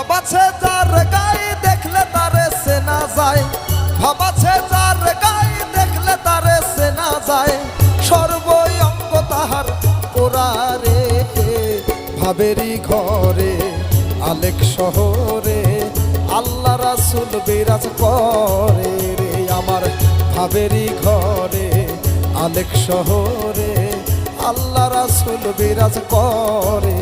ভাবাছে যার গায়ে দেখলে তারে চেনা যায়, ভাবাছে যার গায়ে দেখলে তারে চেনা যায়, সর্বই অঙ্গ তাহার পোড়া রে। ভাবেরই ঘরে আলেক শহরে আল্লাহ রাসূল বিরাজ করে রে। আমার ভাবেরই ঘরে আলেক শহরে আল্লাহ রাসূল বিরাজ করে।